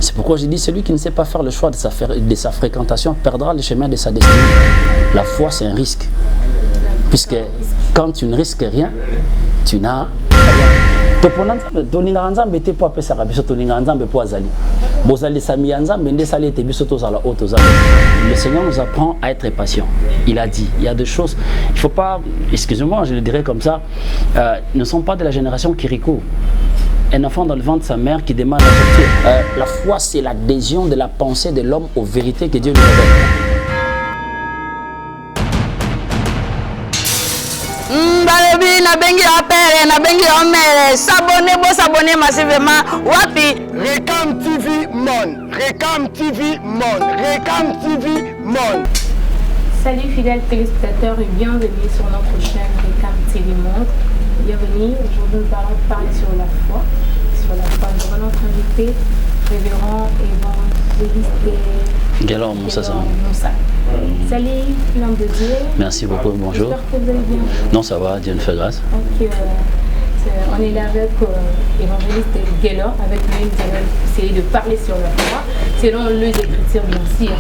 C'est pourquoi je dis, celui qui ne sait pas faire le choix de sa fréquentation perdra le chemin de sa destinée. La foi, c'est un risque. Puisque quand tu ne risques rien, tu n'as rien. Le Seigneur nous apprend à être patient. Il a dit, il y a des choses, il ne faut pas, excusez-moi, je le dirais comme ça, ne sont pas de la génération Kirikou. Un enfant dans le ventre de sa mère qui demande à sortir. La foi, c'est l'adhésion de la pensée de l'homme aux vérités que Dieu lui révèle. S'abonner massivement. Wapi Recam TV Monde, Recam TV Monde, Recam TV Monde. Salut fidèles téléspectateurs et bienvenue sur notre chaîne Recam TV Monde. Bienvenue, aujourd'hui nous allons parler sur la foi. Sur la foi, nous avons notre invité, révérend évangéliste Guélor Moussa. Salut, l'homme de Dieu. Merci beaucoup, bonjour. J'espère que vous allez bien. Non, ça va, Dieu nous fait grâce. Donc, on est là avec l'évangéliste Guélor. Avec lui, nous allons essayer de parler sur la foi, selon les Écritures, bien sûr.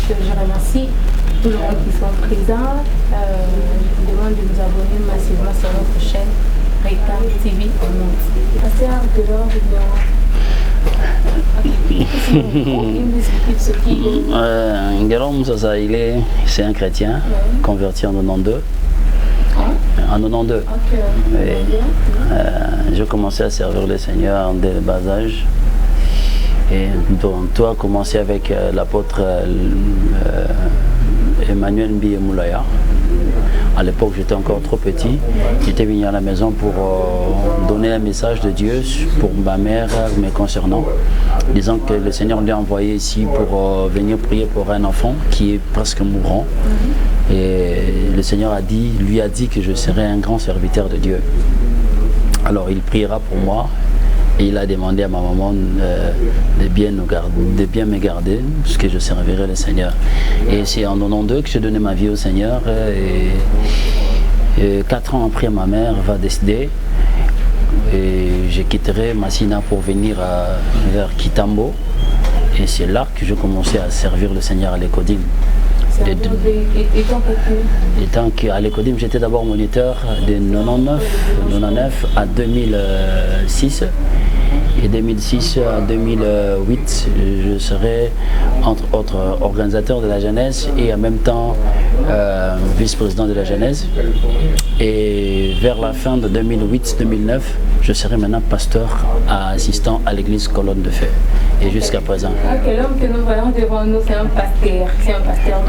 Je remercie tout le monde qui sont présents. Je vous demande de nous abonner massivement sur notre chaîne Recam TV Monde. Pasteur Guélor, Guélor Moussa, c'est un chrétien converti en 92. En 92. J'ai commencé à servir le Seigneur dès le bas âge. Et donc, toi, commencé avec l'apôtre Emmanuel Mbiye Moulaya. À l'époque, j'étais encore trop petit. J'étais venu à la maison pour donner un message de Dieu pour ma mère me concernant, disant que le Seigneur l'a envoyé ici pour venir prier pour un enfant qui est presque mourant. Et le Seigneur lui a dit que je serais un grand serviteur de Dieu. Alors il priera pour moi et il a demandé à ma maman de bien me garder puisque je servirai le Seigneur. Et c'est en 92 que j'ai donné ma vie au Seigneur et 4 ans après ma mère va décéder et je quitterai Massina pour venir vers Kitambo et c'est là que je commençais à servir le Seigneur à l'Ecodim. Étant qu'à l'Ecodim, j'étais d'abord moniteur de 99 à 2006. Et 2006 à 2008, je serai entre autres organisateur de la jeunesse et en même temps vice-président de la jeunesse. Et vers la fin de 2008-2009, je serai maintenant pasteur assistant à l'église Colonne de Feu. Et jusqu'à présent. L'homme que nous voyons devant nous, c'est un pasteur. C'est un pasteur.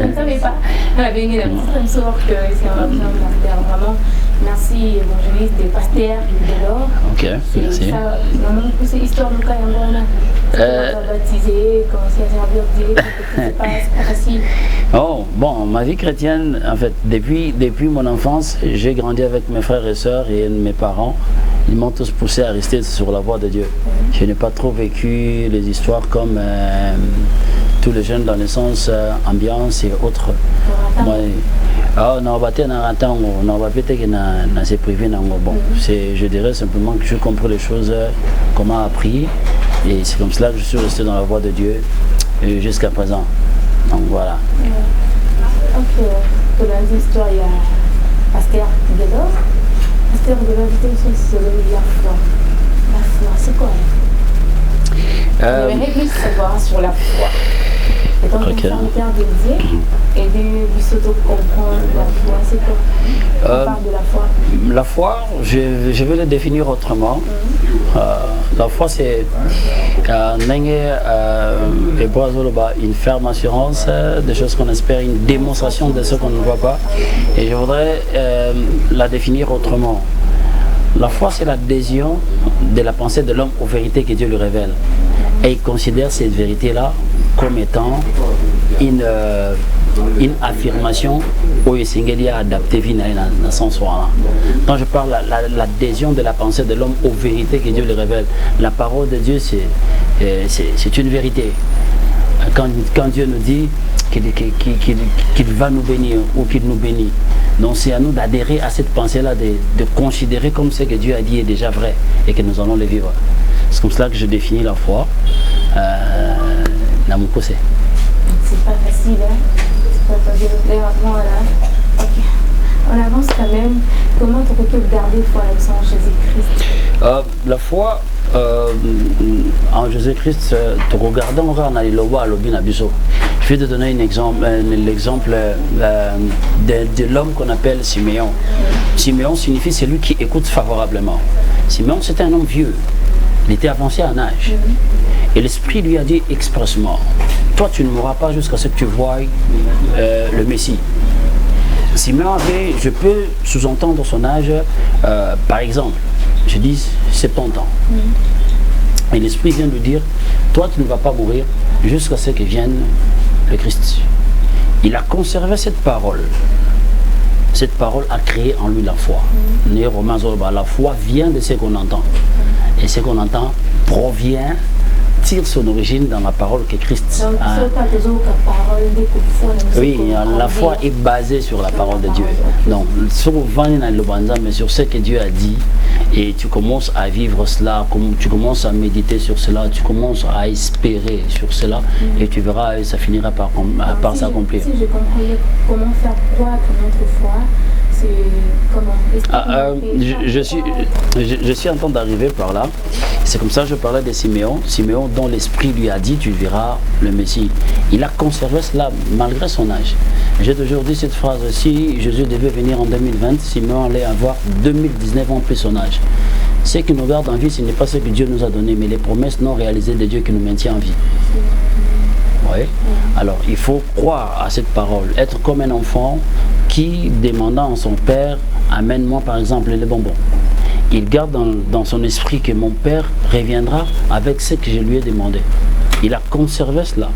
Je ne savais pas. On avait une petite sorte que c'est un pasteur. Vraiment, merci évangéliste des pasteurs de l'or. Ok, merci. C'est l'histoire de Kayambona. Baptisé, commencer à servir Dieu. C'est pas facile. Oh, bon, ma vie chrétienne, en fait, depuis mon enfance, j'ai grandi avec mes frères et sœurs et mes parents. Ils m'ont tous poussé à rester sur la voie de Dieu. Je n'ai pas trop vécu les histoires comme tous les jeunes dans le sens ambiance et autres. Moi, je dirais simplement que je comprends les choses, comment appris, et c'est comme cela que je suis resté dans la voie de Dieu jusqu'à présent. Donc voilà. Ok, pour l'histoire, il y a Pasteur Guélor. Pasteur Guélor, c'est la foi. La foi, c'est quoi? On aimerait plus savoir sur la foi. Et donc, okay. De Dieu et de s'auto-comprendre la foi, c'est quoi? On parle de la foi. La foi, je vais le définir autrement. La foi, c'est une ferme assurance, des choses qu'on espère, une démonstration de ce qu'on ne voit pas. Et je voudrais la définir autrement. La foi, c'est l'adhésion de la pensée de l'homme aux vérités que Dieu lui révèle. Et il considère cette vérité-là comme étant une affirmation où il s'est adapté dans son soi. Quand je parle de l'adhésion de la pensée de l'homme aux vérités que Dieu lui révèle, la parole de Dieu, c'est une vérité. Quand Dieu nous dit qu'il va nous bénir ou qu'il nous bénit, donc c'est à nous d'adhérer à cette pensée-là, de considérer comme ce que Dieu a dit est déjà vrai et que nous allons le vivre. C'est comme cela que je définis la foi. Namukose. C'est pas facile, hein? C'est pas facile. Voilà. Ok. On avance quand même. Comment tu peux garder foi en Jésus-Christ? La foi en Jésus-Christ, tu regardes en Lobi. Je vais te donner l'exemple de l'homme qu'on appelle Siméon. Siméon signifie celui qui écoute favorablement. Siméon, c'était un homme vieux. Il était avancé en âge. Et l'Esprit lui a dit expressement, toi tu ne mourras pas jusqu'à ce que tu voies le Messie. Siméon avait, je peux sous-entendre son âge, par exemple, je dis 70 ans. Et l'Esprit vient lui dire, toi tu ne vas pas mourir jusqu'à ce que vienne le Christ. Il a conservé cette parole. Cette parole a créé en lui la foi. La foi vient de ce qu'on entend. Et ce qu'on entend provient, tire son origine dans la parole que Christ a. Oui, la foi est basée sur la parole de Dieu. Donc, souvent, mais sur ce que Dieu a dit, et tu commences à vivre cela, tu commences à méditer sur cela, tu commences à espérer sur cela, et tu verras, ça finira par s'accomplir. Si je comprenais comment faire croître notre foi, c'est comment je suis en train d'arriver par là. C'est comme ça que je parlais de Siméon. Siméon dont l'Esprit lui a dit, tu verras le Messie. Il a conservé cela malgré son âge. J'ai toujours dit cette phrase, si Jésus devait venir en 2020, Siméon allait avoir 2019 ans plus son âge. Ce qui nous garde en vie, ce n'est pas ce que Dieu nous a donné, mais les promesses non réalisées de Dieu qui nous maintient en vie. Oui. Alors, il faut croire à cette parole, être comme un enfant qui, demandant à son père, amène-moi par exemple les bonbons. Il garde dans son esprit que mon père reviendra avec ce que je lui ai demandé. Il a conservé cela.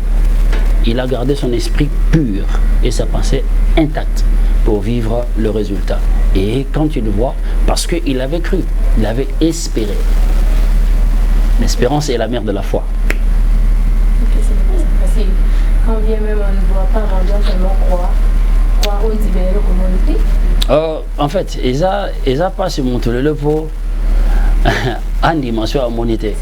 Il a gardé son esprit pur et sa pensée intacte pour vivre le résultat. Et quand il le voit, parce qu'il avait cru, il avait espéré. L'espérance est la mère de la foi. Quand bien même on ne voit pas, on doit seulement croire au libérer la communauté. En fait, ils n'ont pas surmonté le pot en dimension à moniter.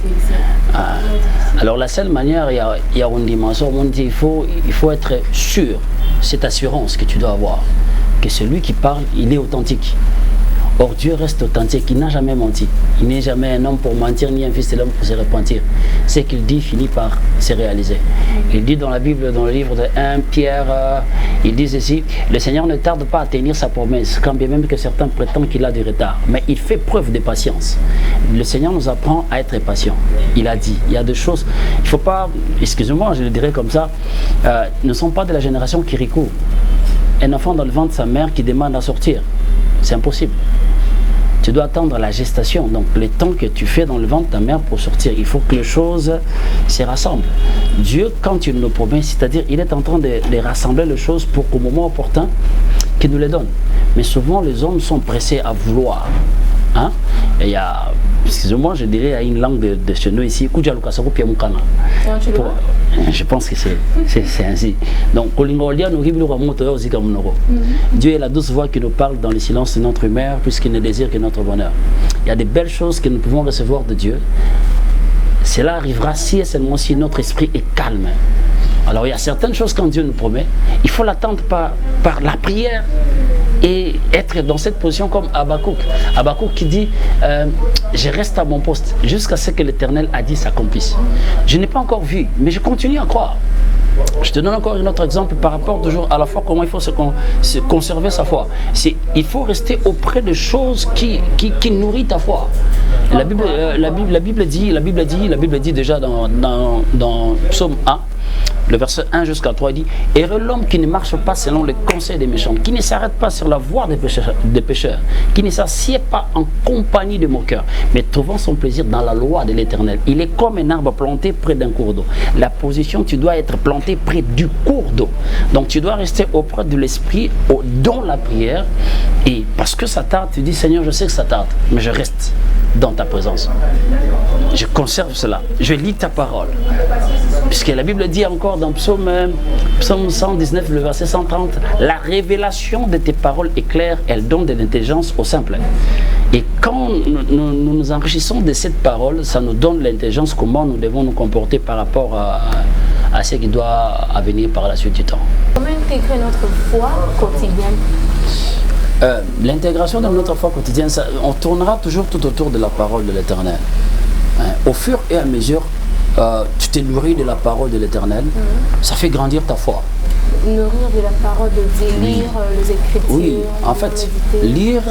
Alors la seule manière, il y a une dimension à moniter, il faut être sûr, cette assurance que tu dois avoir, que celui qui parle, il est authentique. Or Dieu reste authentique, il n'a jamais menti. Il n'est jamais un homme pour mentir, ni un fils de l'homme pour se repentir. Ce qu'il dit finit par se réaliser. Il dit dans la Bible, dans le livre de 1 Pierre, il dit ceci, le Seigneur ne tarde pas à tenir sa promesse, quand bien même que certains prétendent qu'il a du retard. Mais il fait preuve de patience. Le Seigneur nous apprend à être patient. Il a dit, il y a des choses, il ne faut pas, excusez-moi, je le dirais comme ça, ne sont pas de la génération qui ricoule. Un enfant dans le ventre de sa mère qui demande à sortir, c'est impossible. Tu dois attendre la gestation, donc le temps que tu fais dans le ventre de ta mère pour sortir. Il faut que les choses se rassemblent. Dieu, quand il nous promet, c'est-à-dire il est en train de rassembler les choses pour qu'au moment opportun, qu'il nous les donne. Mais souvent, les hommes sont pressés à vouloir. Hein? Et il y a, excusez-moi, je dirais à une langue de chez nous ici, je pense que c'est ainsi. Donc, Dieu est la douce voix qui nous parle dans le silence de notre humeur, puisqu'il ne désire que notre bonheur. Il y a des belles choses que nous pouvons recevoir de Dieu. Cela arrivera si et seulement si notre esprit est calme. Alors, il y a certaines choses quand Dieu nous promet, il faut l'attendre par la prière. Et être dans cette position comme Habakkuk. Habakkuk qui dit je reste à mon poste jusqu'à ce que l'Éternel a dit s'accomplisse. Je n'ai pas encore vu, mais je continue à croire. Je te donne encore un autre exemple par rapport toujours à la foi, comment il faut se conserver sa foi. Il faut rester auprès de choses qui nourrissent ta foi. La Bible dit déjà dans Psaume 1, le verset 1 jusqu'à 3, il dit « Heureux l'homme qui ne marche pas selon les conseils des méchants, qui ne s'arrête pas sur la voie des pécheurs, qui ne s'assied pas en compagnie de moqueurs, mais trouvant son plaisir dans la loi de l'Éternel. Il est comme un arbre planté près d'un cours d'eau. » La position, tu dois être planté près du cours d'eau. Donc tu dois rester auprès de l'Esprit, dans la prière. Et parce que ça tarde, tu dis « Seigneur, je sais que ça tarde, mais je reste dans ta présence. Je conserve cela. Je lis ta parole. Puisque la Bible dit encore dans Psaume 119, le verset 130, la révélation de tes paroles est claire, elle donne de l'intelligence aux simples. Et quand nous nous enrichissons de cette parole, ça nous donne l'intelligence comment nous devons nous comporter par rapport à ce qui doit venir par la suite du temps. Comment intégrer notre foi quotidienne? L'intégration de notre foi quotidienne, on tournera toujours tout autour de la parole de l'Éternel. Au fur et à mesure, tu t'es nourri de la parole de l'Éternel, ça fait grandir ta foi. Nourrir de la parole de Dieu, lire les Écritures. Oui, en fait, lire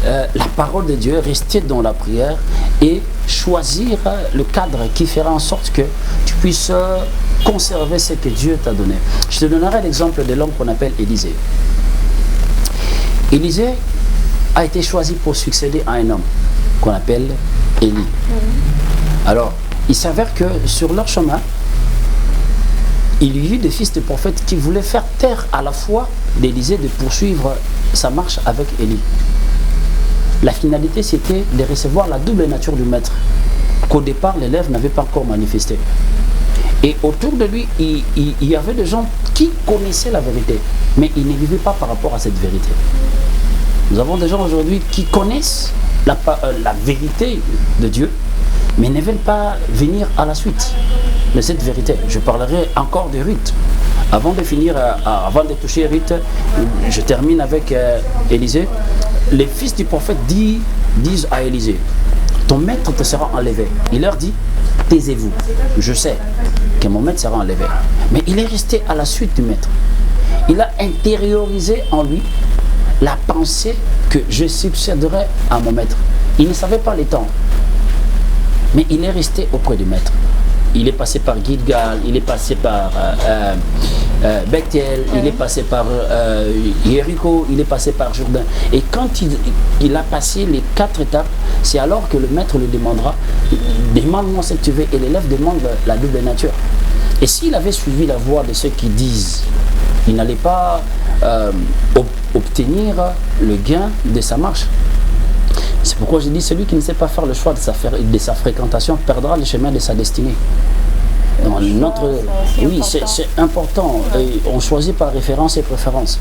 la parole de Dieu, rester dans la prière et choisir le cadre qui fera en sorte que tu puisses conserver ce que Dieu t'a donné. Je te donnerai l'exemple de l'homme qu'on appelle Élisée. Élisée a été choisi pour succéder à un homme qu'on appelle Élie. Alors, il s'avère que sur leur chemin, il y eut des fils de prophètes qui voulaient faire taire à la foi d'Élisée de poursuivre sa marche avec Élie. La finalité, c'était de recevoir la double nature du maître, qu'au départ, l'élève n'avait pas encore manifesté. Et autour de lui, il y avait des gens qui connaissaient la vérité, mais ils ne vivaient pas par rapport à cette vérité. Nous avons des gens aujourd'hui qui connaissent la vérité de Dieu, mais ne veulent pas venir à la suite de cette vérité. Je parlerai encore de Ruth. Avant de finir, avant de toucher Ruth, je termine avec Élisée. Les fils du prophète disent à Élisée, ton maître te sera enlevé. Il leur dit, taisez-vous. Je sais que mon maître sera enlevé. Mais il est resté à la suite du maître. Il a intériorisé en lui la pensée que je succéderai à mon maître. Il ne savait pas les temps. Mais il est resté auprès du maître. Il est passé par Gilgal, il est passé par Bethel, il est passé par Jéricho, il est passé par Jourdain. Et quand il a passé les 4 étapes, c'est alors que le maître lui demandera, demande-moi ce que tu veux, et l'élève demande la double nature. Et s'il avait suivi la voie de ceux qui disent, il n'allait pas obtenir le gain de sa marche. C'est pourquoi je dis, celui qui ne sait pas faire le choix de sa fréquentation perdra le chemin de sa destinée. Dans oui, c'est important. Et on choisit par référence et préférence.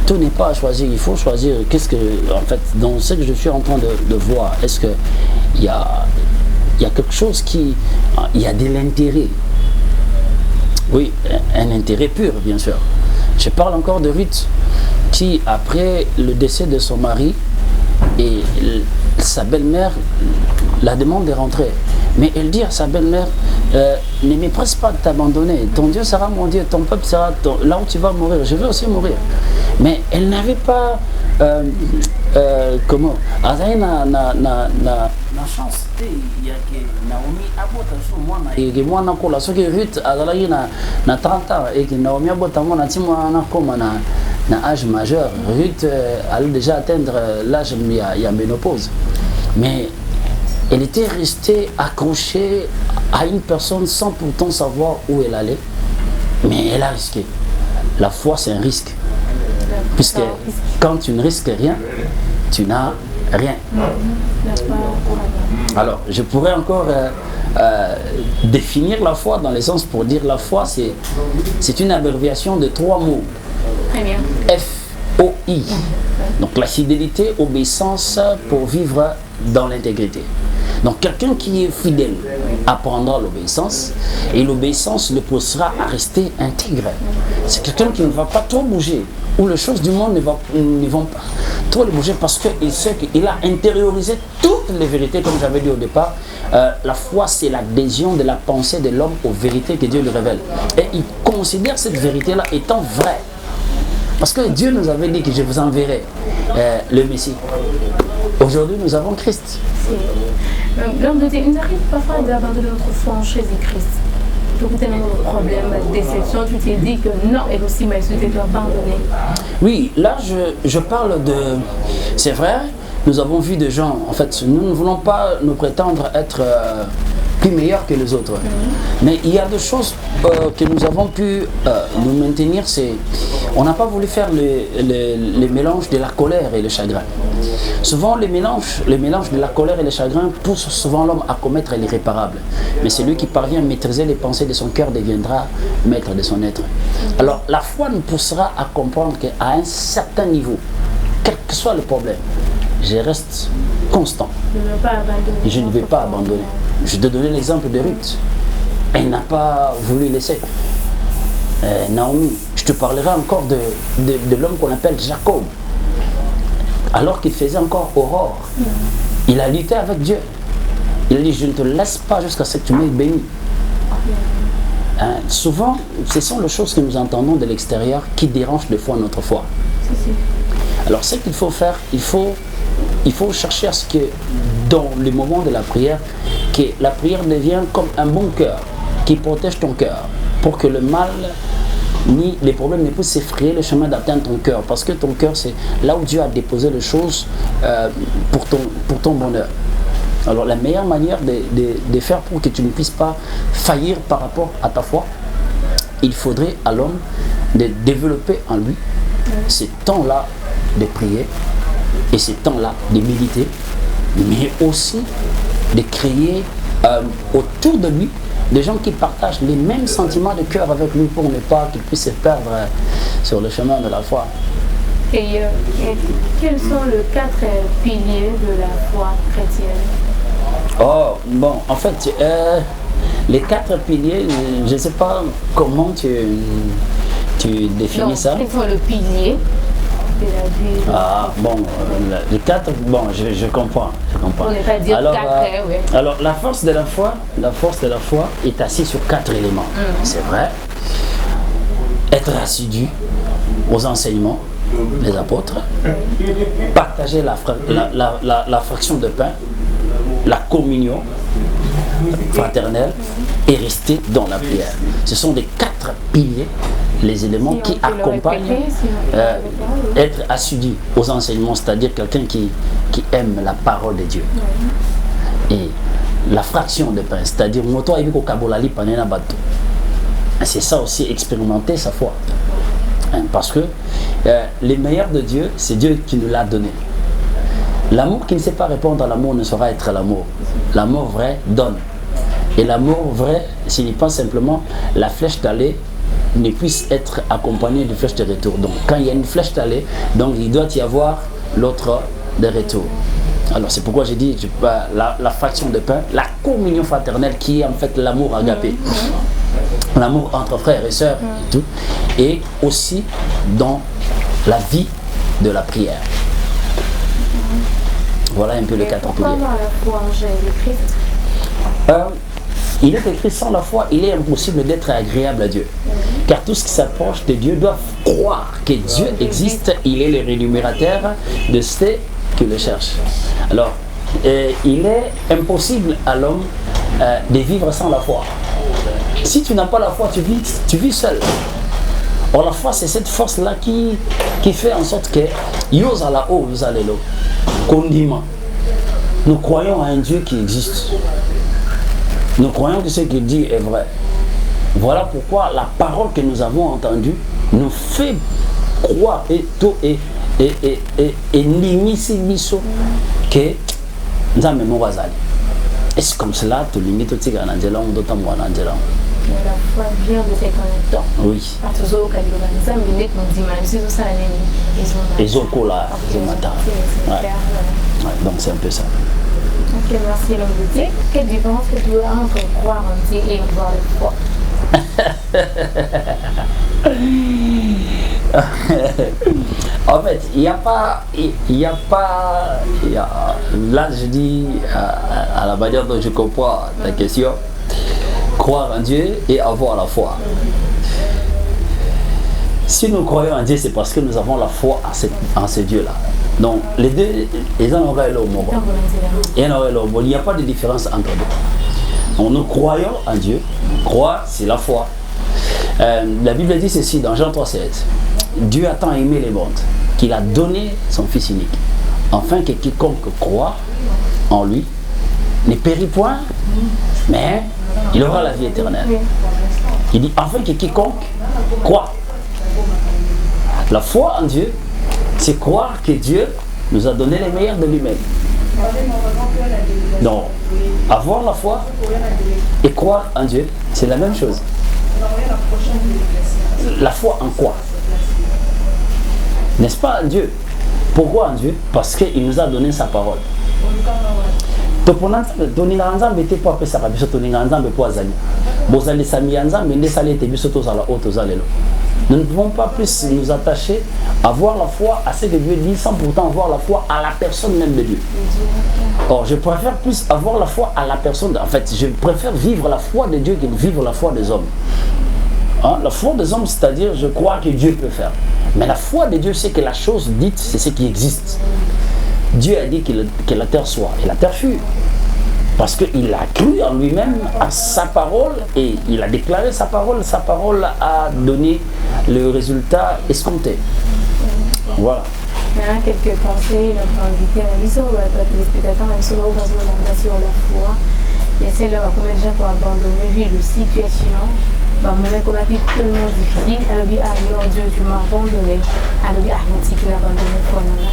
Tout n'est pas à choisir. Il faut choisir. Qu'est-ce que, en fait, dans ce que je suis en train de voir, est-ce qu'il y a quelque chose qui... Il y a de l'intérêt. Oui, un intérêt pur, bien sûr. Je parle encore de Ruth, qui, après le décès de son mari, et sa belle-mère la demande de rentrer. Mais elle dit à sa belle-mère, ne m'empresse pas de t'abandonner. Ton Dieu sera mon Dieu, ton peuple sera là où tu vas mourir. Je vais aussi mourir. Mais elle n'avait pas... comment na chance te ya ke Naomi abota so mwana e mwana kola so ke Ruth azalaki na 30 ans et que Naomi abota mwana ti mwana koma na âge majeur. Ruth allait déjà atteindre l'âge ya ménopause. Mais elle était restée accrochée à une personne sans pourtant savoir où elle allait. Mais elle a risqué. La foi, c'est un risque. Puisque quand tu ne risques rien, tu n'as rien. Alors, je pourrais encore définir la foi dans le sens pour dire la foi, c'est une abréviation de 3 mots. F-O-I. Donc la fidélité, obéissance pour vivre dans l'intégrité. Donc quelqu'un qui est fidèle apprendra l'obéissance et l'obéissance le poussera à rester intègre. C'est quelqu'un qui ne va pas trop bouger, où les choses du monde ne vont pas trop le bouger parce qu'il sait qu'il a intériorisé toutes les vérités, comme j'avais dit au départ. La foi, c'est l'adhésion de la pensée de l'homme aux vérités que Dieu lui révèle. Et il considère cette vérité-là étant vraie. Parce que Dieu nous avait dit que je vous enverrai le Messie. Aujourd'hui, nous avons Christ. L'homme de Dieu, il nous arrive parfois d'abandonner notre foi en Jésus-Christ. Donc, tu as un problème de déception, tu t'es dit que non, elle aussi m'a insulté, tu dois abandonner. Oui, là, je parle de... C'est vrai, nous avons vu des gens, en fait, nous ne voulons pas nous prétendre être plus meilleurs que les autres. Mais il y a des choses que nous avons pu nous maintenir, c'est on n'a pas voulu faire le mélange de la colère et le chagrin. Souvent le mélange de la colère et le chagrin pousse souvent l'homme à commettre l'irréparable. Mais celui qui parvient à maîtriser les pensées de son cœur deviendra maître de son être. Alors la foi nous poussera à comprendre qu'à un certain niveau, quel que soit le problème, je reste constant. Je ne vais pas abandonner. Je te donner l'exemple de Ruth. Elle n'a pas voulu laisser. Naomi, je te parlerai encore de l'homme qu'on appelle Jacob. Alors qu'il faisait encore aurore, il a lutté avec Dieu. Il a dit, je ne te laisse pas jusqu'à ce que tu m'aies béni. Souvent, ce sont les choses que nous entendons de l'extérieur qui dérangent des fois notre foi. Alors ce qu'il faut faire, il faut chercher à ce que dans le moment de la prière, que la prière devienne comme un bon cœur qui protège ton cœur pour que le mal ni les problèmes ne puissent s'effrayer le chemin d'atteindre ton cœur, parce que ton cœur c'est là où Dieu a déposé les choses pour ton bonheur. Alors la meilleure manière de faire pour que tu ne puisses pas faillir par rapport à ta foi, il faudrait à l'homme de développer en lui ces temps-là de prier et ces temps-là de méditer, mais aussi de créer autour de lui des gens qui partagent les mêmes sentiments de cœur avec lui pour ne pas qu'il puisse se perdre sur le chemin de la foi. Et quels sont les 4 piliers de la foi chrétienne? Oh, bon, en fait, les 4 piliers, je ne sais pas comment tu définis ça. Quels sont les piliers de la vie? Ah, bon, les 4, bon, je comprends. On n'est pas dire alors, 4, oui. Alors, la force de la foi est assise sur 4 éléments. C'est vrai. Être assidu aux enseignements des apôtres, partager la fraction de pain, la communion fraternelle et rester dans la prière. Ce sont des 4 piliers, les éléments qui accompagnent être assidu aux enseignements, c'est-à-dire quelqu'un qui aime la parole de Dieu. Et la fraction de pain, c'est-à-dire c'est ça aussi, expérimenter sa foi. Parce que les meilleurs de Dieu, c'est Dieu qui nous l'a donné. L'amour qui ne sait pas répondre à l'amour ne saura être l'amour. L'amour vrai donne. Et l'amour vrai, ce n'est pas simplement la flèche d'aller ne puisse être accompagnée de flèche de retour. Donc quand il y a une flèche d'aller, donc il doit y avoir l'autre de retour. Alors c'est pourquoi j'ai dit la fraction de pain, la communion fraternelle qui est en fait l'amour agapé. L'amour entre frères et sœurs et tout. Et aussi dans la vie de la prière. Voilà un peu les 4 piliers. Pourquoi avoir la foi en Jésus-Christ? Il est écrit, sans la foi, il est impossible d'être agréable à Dieu. Car tous ceux qui s'approchent de Dieu doivent croire que Dieu existe, il est le rémunérateur de ceux qui le cherchent. Alors, il est impossible à l'homme de vivre sans la foi. Si tu n'as pas la foi, tu vis seul. Or la foi, c'est cette force-là qui fait en sorte que Yos à la haut, Yos à l'élo. Condiment. Nous croyons à un Dieu qui existe. Nous croyons que ce qu'il dit est vrai. Voilà pourquoi la parole que nous avons entendue nous fait croire et que nous avons mémoire. Et c'est comme cela que nous avons dit que nous avons dit que nous avons dit la foi vient de ces temps. Oui. Donc c'est un peu ça. Ok, merci l'homme de Dieu. Quelle différence que tu as entre croire en Dieu et avoir la foi? En fait, il n'y a pas, là je dis à la manière dont je comprends ta question, croire en Dieu et avoir la foi. Si nous croyons en Dieu, c'est parce que nous avons la foi en ce Dieu-là. Donc les deux, ils en auraient le mot. Il n'y a pas de différence entre deux. Donc nous croyons en Dieu. Croire, c'est la foi. La Bible dit ceci dans Jean 3,16. Dieu a tant aimé les mondes qu'il a donné son Fils unique, afin que quiconque croit en lui ne périt point, mais il aura la vie éternelle. Il dit, afin que quiconque croit. La foi en Dieu, c'est croire que Dieu nous a donné les meilleurs de lui-même. Donc, avoir la foi et croire en Dieu, c'est la même chose. La foi en quoi? N'est-ce pas en Dieu? Pourquoi en Dieu? Parce qu'il nous a donné sa parole. Nous ne pouvons pas plus nous attacher à voir la foi à ce que Dieu dit sans pourtant avoir la foi à la personne même de Dieu. Or, je préfère plus avoir la foi à la personne. En fait, je préfère vivre la foi de Dieu que vivre la foi des hommes. Hein? La foi des hommes, c'est-à-dire je crois que Dieu peut faire. Mais la foi de Dieu, c'est que la chose dite, c'est ce qui existe. Dieu a dit que la terre soit, et la terre fut. Parce qu'il a cru en lui-même, à sa parole, et il a déclaré sa parole a donné le résultat escompté. Voilà. Quelques pensées, notre invité a dit sur les spectateurs, même sur la foi. Et c'est là combien de gens pour abandonner, vu le situation. Bah, mon mec, on a dit tellement difficile. Elle a dit, ah non, Dieu, tu m'as abandonné. Elle a dit, ah non, si tu m'as abandonné, quoi, non, là.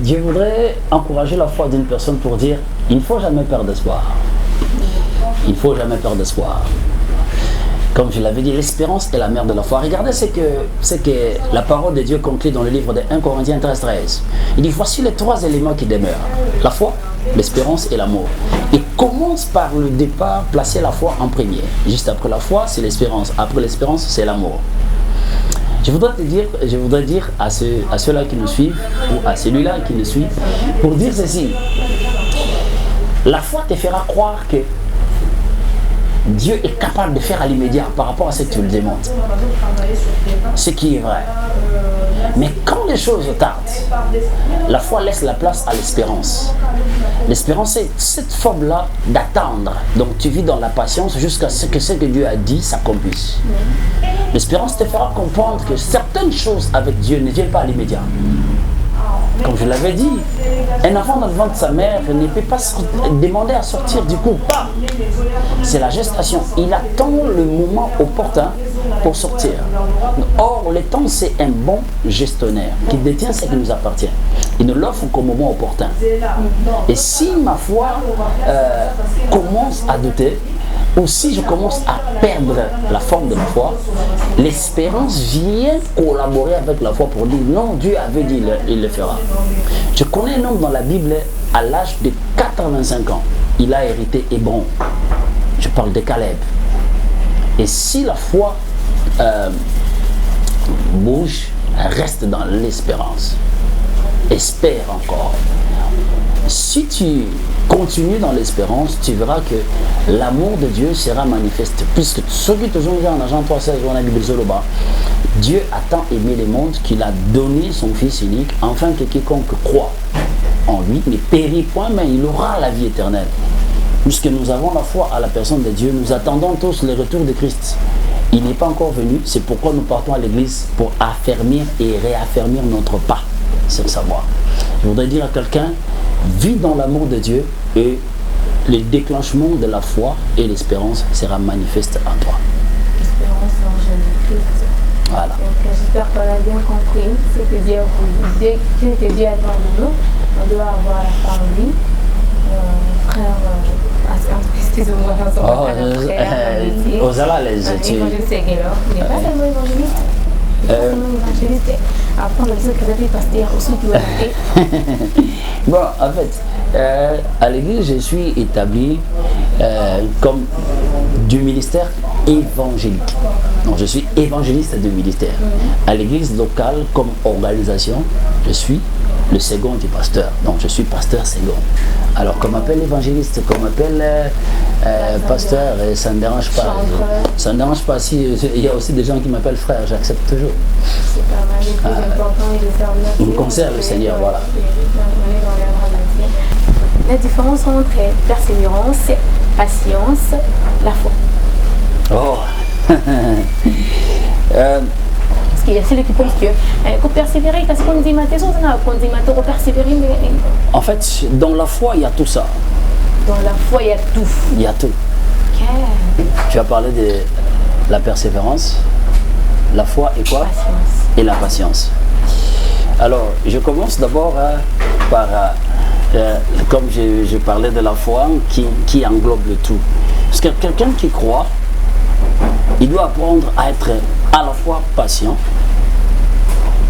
Je voudrais encourager la foi d'une personne pour dire il ne faut jamais perdre d'espoir. Il ne faut jamais perdre d'espoir. Comme je l'avais dit, l'espérance est la mère de la foi. Regardez ce que la parole de Dieu conclut dans le livre de 1 Corinthiens 13. Il dit voici les trois éléments qui demeurent: la foi, l'espérance et l'amour. Il commence par le départ, placer la foi en premier. Juste après la foi, c'est l'espérance. Après l'espérance, c'est l'amour. Je voudrais dire à ceux-là qui nous suivent, ou à celui-là qui nous suit, pour dire ceci. La foi te fera croire que Dieu est capable de faire à l'immédiat par rapport à ce que tu le demandes. Ce qui est vrai. Mais quand les choses tardent, la foi laisse la place à l'espérance. L'espérance, c'est cette forme-là d'attendre. Donc tu vis dans la patience jusqu'à ce que Dieu a dit s'accomplisse. L'espérance te fera comprendre que certaines choses avec Dieu ne viennent pas à l'immédiat. Comme je l'avais dit, un enfant dans le ventre de sa mère ne peut pas demander à sortir du coup. C'est la gestation. Il attend le moment opportun pour sortir. Or, le temps, c'est un bon gestionnaire qui détient ce qui nous appartient. Il nous l'offre qu'au moment opportun. Et si ma foi commence à douter, ou si je commence à perdre la forme de la foi, l'espérance vient collaborer avec la foi pour dire non, Dieu avait dit, il le fera. Je connais un homme dans la Bible, à l'âge de 85 ans, il a hérité Hébron. Je parle de Caleb. Et si la foi bouge, reste dans l'espérance. Espère encore. Si tu continues dans l'espérance, tu verras que l'amour de Dieu sera manifeste. Puisque ceux qui te ont dit en agent 316, Dieu a tant aimé le monde qu'il a donné son Fils unique, afin que quiconque croit en lui ne périt point, mais il aura la vie éternelle. Puisque nous avons la foi à la personne de Dieu, nous attendons tous le retour de Christ. Il n'est pas encore venu, c'est pourquoi nous partons à l'église pour affermir et réaffermir notre pas sur sa voie. Je voudrais dire à quelqu'un, vis dans l'amour de Dieu et le déclenchement de la foi et l'espérance sera manifeste en toi. L'espérance en Jésus-Christ. Voilà. Donc j'espère qu'on a bien compris ce que Dieu attend de nous. On doit avoir la foi en lui. Frère, excusez-moi, Ozala les études. Il n'est pas seulement évangéliste. Après, on a dit que vous avez pasteur aussi qui va Bon, en fait, à l'église, je suis établi comme du ministère évangélique. Donc, je suis évangéliste du ministère. À l'église locale, comme organisation, je suis le second du pasteur. Donc, je suis pasteur second. Alors, qu'on m'appelle évangéliste, qu'on m'appelle pasteur, ça ne me dérange pas. Ça ne me dérange pas. Si, il y a aussi des gens qui m'appellent frère, j'accepte toujours. C'est pas mal, le plus important est de faire on concerne le Seigneur, voilà. La différence entre persévérance, patience, la foi. Oh. qu'il y a celui qui pense que persévérer, qu'est-ce qu'on dit maintenant, qu'on dit maintenant, persévérer. En fait, dans la foi, il y a tout ça. Dans la foi, il y a tout. Il y a tout. Okay. Tu as parlé de la persévérance, la foi et quoi? Patience. Et la patience. Alors, je commence d'abord par, comme je parlais de la foi, qui englobe le tout. Parce que quelqu'un qui croit, il doit apprendre à être à la fois patient,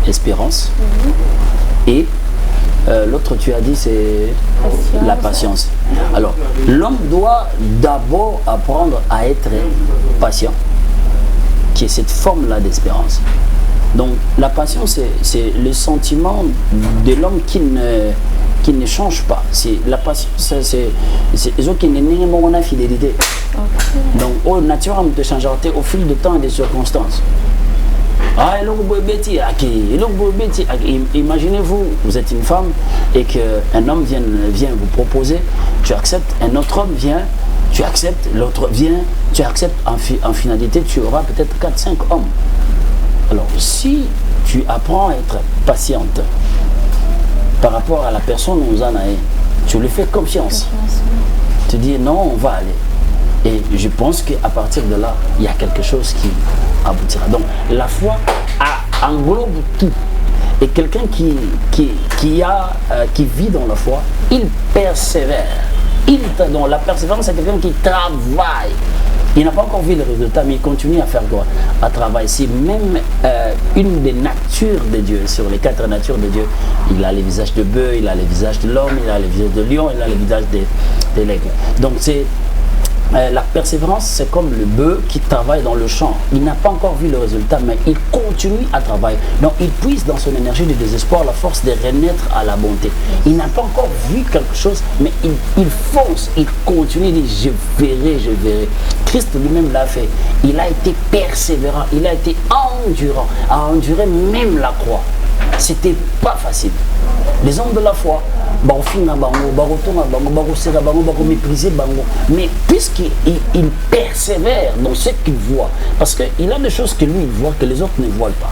espérance, et l'autre tu as dit c'est la patience. Alors, l'homme doit d'abord apprendre à être patient, qui est cette forme-là d'espérance. Donc la patience, c'est le sentiment de l'homme qui ne change pas. C'est la patience, c'est eux qui n'ont pas fidélité. Donc au naturel, on te changera au fil du temps et des circonstances. Imaginez-vous, vous êtes une femme et qu'un homme vient vous proposer, tu acceptes, un autre homme vient, tu acceptes, l'autre vient, tu acceptes, en finalité tu auras peut-être 4-5 hommes. Alors, si tu apprends à être patiente par rapport à la personne où vous en avez, tu lui fais confiance. Tu dis non, on va aller. Et je pense qu'à partir de là, il y a quelque chose qui aboutira. Donc, la foi englobe tout. Et quelqu'un qui vit dans la foi, il persévère. Donc, la persévérance, c'est quelqu'un qui travaille. Il n'a pas encore vu le résultat, mais il continue à faire quoi? À travailler. C'est même une des natures de Dieu, sur les 4 natures de Dieu. Il a le visage de bœuf, il a le visage de l'homme, il a le visage de lion, il a le visage de l'aigle. Donc c'est la persévérance, c'est comme le bœuf qui travaille dans le champ. Il n'a pas encore vu le résultat, mais il continue à travailler. Donc il puise dans son énergie de désespoir la force de renaître à la bonté. Il n'a pas encore vu quelque chose, mais il fonce, il continue, il dit je verrai. Christ lui-même l'a fait. Il a été persévérant, il a été endurant, a enduré même la croix. C'était pas facile. Les hommes de la foi, mais puisqu'il persévère dans ce qu'il voit, parce qu'il a des choses que lui il voit que les autres ne voient pas.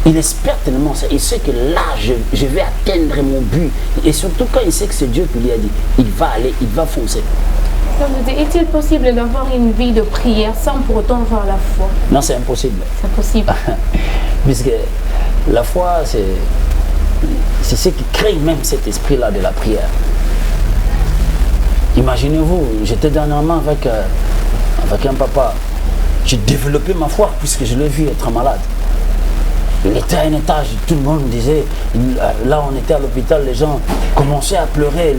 Il espère tellement ça, il sait que là je vais atteindre mon but, et surtout quand il sait que c'est Dieu qui lui a dit, il va aller, il va foncer. Est-il possible d'avoir une vie de prière sans pour autant avoir la foi? Non, c'est impossible. C'est impossible. Puisque la foi, c'est ce qui crée même cet esprit-là de la prière. Imaginez-vous, j'étais dernièrement avec un papa. J'ai développé ma foi puisque je l'ai vu être malade. Il était à un étage, tout le monde me disait, là on était à l'hôpital, les gens commençaient à pleurer,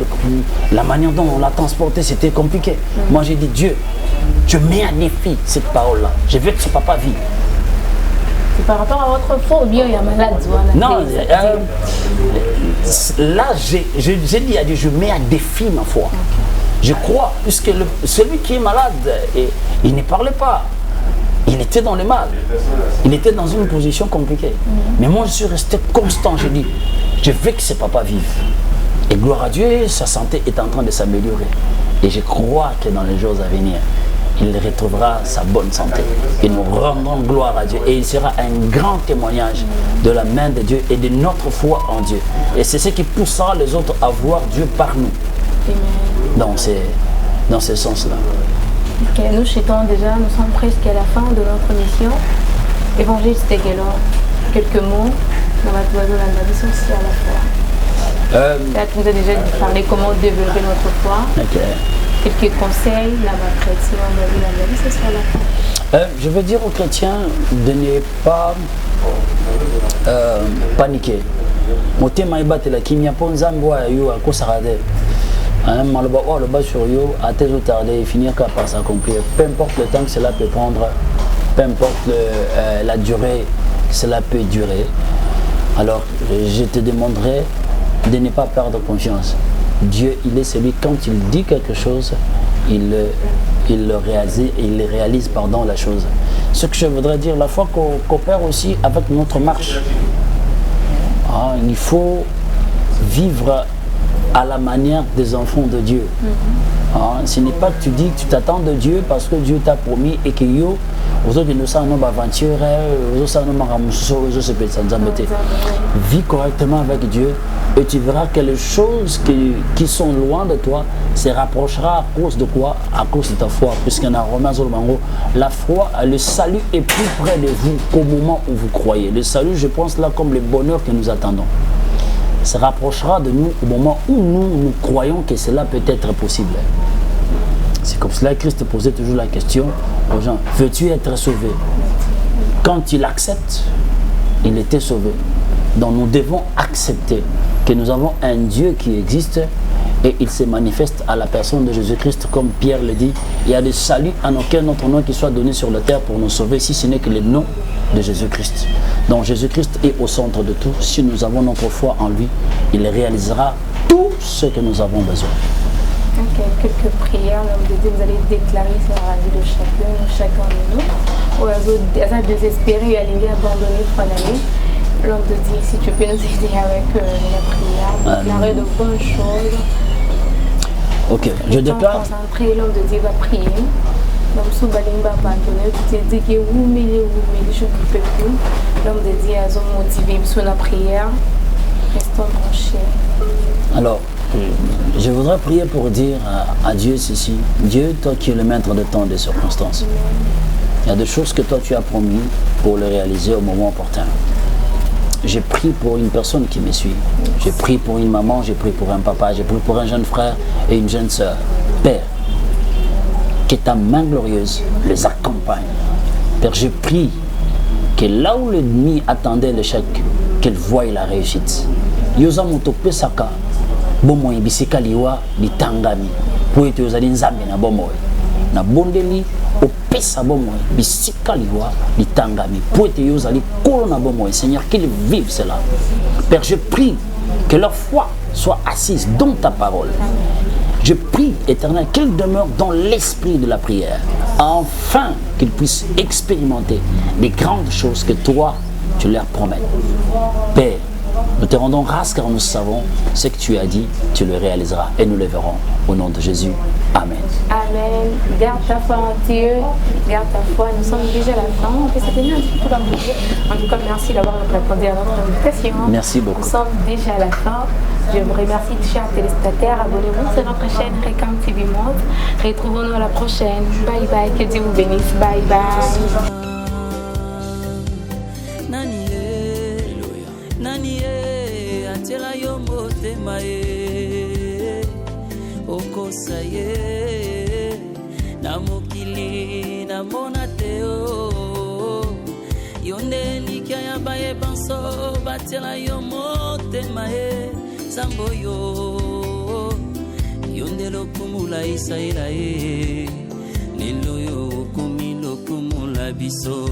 la manière dont on l'a transporté c'était compliqué. Moi j'ai dit Dieu, je mets à défi cette parole-là, je veux que ce papa vive. C'est par rapport à votre foi ou bien il y a malade? Non, là j'ai dit à Dieu, je mets à défi ma foi. Je crois, puisque celui qui est malade, il ne parlait pas. Il était dans le mal. Il était dans une position compliquée. Mais moi, je suis resté constant. J'ai dit, je veux que ce papa vive. Et gloire à Dieu, sa santé est en train de s'améliorer. Et je crois que dans les jours à venir, il retrouvera sa bonne santé. Et nous rendons gloire à Dieu. Et il sera un grand témoignage de la main de Dieu et de notre foi en Dieu. Et c'est ce qui poussera les autres à voir Dieu par nous. Dans ce sens-là. Okay, nous chétons déjà, nous sommes presque à la fin de notre mission. Évangéliste Guélor, quelques mots dans la toile de la mission aussi à la foi. Là, tu nous as déjà parlé comment développer notre foi. Quelques conseils, là-bas, chrétien, la vie, c'est ça la foi. Je veux dire aux chrétiens de ne pas paniquer. Motema ibate la kimia ponzambo ayo akosarade. Le bas sur yo a tes tardé et finir par s'accomplir. Peu importe le temps que cela peut prendre, peu importe la durée que cela peut durer. Alors je te demanderai de ne pas perdre confiance. Dieu, il est celui, quand il dit quelque chose, il réalise la chose. Ce que je voudrais dire, la foi coopère aussi avec notre marche. Il faut vivre à la manière des enfants de Dieu. ce n'est pas que tu dis que tu t'attends de Dieu parce que Dieu t'a promis et que yo, aux autres nous sommes nos aventures, aux autres vis correctement avec Dieu et tu verras que les choses qui sont loin de toi se rapprochera à cause de quoi? À cause de ta foi. Puisqu'il y en a Romains Zolmango, la foi, le salut est plus près de vous qu'au moment où vous croyez. Le salut, je pense là comme le bonheur que nous attendons, se rapprochera de nous au moment où nous croyons que cela peut être possible. C'est comme cela que Christ posait toujours la question aux gens, veux-tu être sauvé? Quand il accepte, il était sauvé. Donc nous devons accepter que nous avons un Dieu qui existe et il se manifeste à la personne de Jésus-Christ, comme Pierre le dit. Il y a des saluts en aucun autre nom qui soit donné sur la terre pour nous sauver, si ce n'est que le nom de Jésus-Christ. Donc Jésus-Christ est au centre de tout. Si nous avons notre foi en lui, il réalisera tout ce que nous avons besoin. Ok, quelques prières, l'homme de Dieu, vous allez déclarer sur la vie de chacun de nous. Ou à désespéré, à l'idée abandonner, faut l'homme de Dieu, si tu peux nous aider avec la prière, déclarer de bonnes choses. Ok, je déclare. L'homme de Dieu va prier. Donc, sous Balimba abandonné, tu te dis que vous mêlez, je ne peux plus. L'homme de Dieu a motivé sur la prière. Restons branchés. Alors, je voudrais prier pour dire à Dieu ceci. Dieu, toi qui es le maître de temps et des circonstances, il y a des choses que toi tu as promis pour les réaliser au moment opportun. J'ai prié pour une personne qui me suit. J'ai prié pour une maman, j'ai prié pour un papa, j'ai prié pour un jeune frère et une jeune sœur. Père, que ta main glorieuse les accompagne. Père, je prie que là où l'ennemi attendait l'échec, qu'elle voie la réussite. Yoza motope saka, bomo ibisika liwa litangami. Pour être yozali nzambe na bomo. Na bondeli opesa bomo bisika liwa litangami. Pour être yozali kolo na bomo. Seigneur, qu'ils vivent cela. Père, je prie que leur foi soit assise dans ta parole. Je prie, Éternel, qu'ils demeurent dans l'esprit de la prière, afin qu'ils puissent expérimenter les grandes choses que toi, tu leur promets. Père, nous te rendons grâce car nous savons ce que tu as dit, tu le réaliseras et nous le verrons. Au nom de Jésus. Amen. Amen. Garde ta foi en Dieu. Garde ta foi. Nous sommes déjà à la fin. On peut se tenir un petit peu comme vous. En tout cas, merci d'avoir répondu à notre invitation. Merci beaucoup. Nous sommes déjà à la fin. Je vous remercie, chers téléspectateurs. Abonnez-vous sur notre chaîne Rekam TV Monde. Retrouvons-nous à la prochaine. Bye bye. Que Dieu vous bénisse. Bye bye. Okosaye na mokili na monateo yonde likia ya baye banso batela yo motema e samboyo yonde lokumula isaila e lelo yo kumilo kumula biso.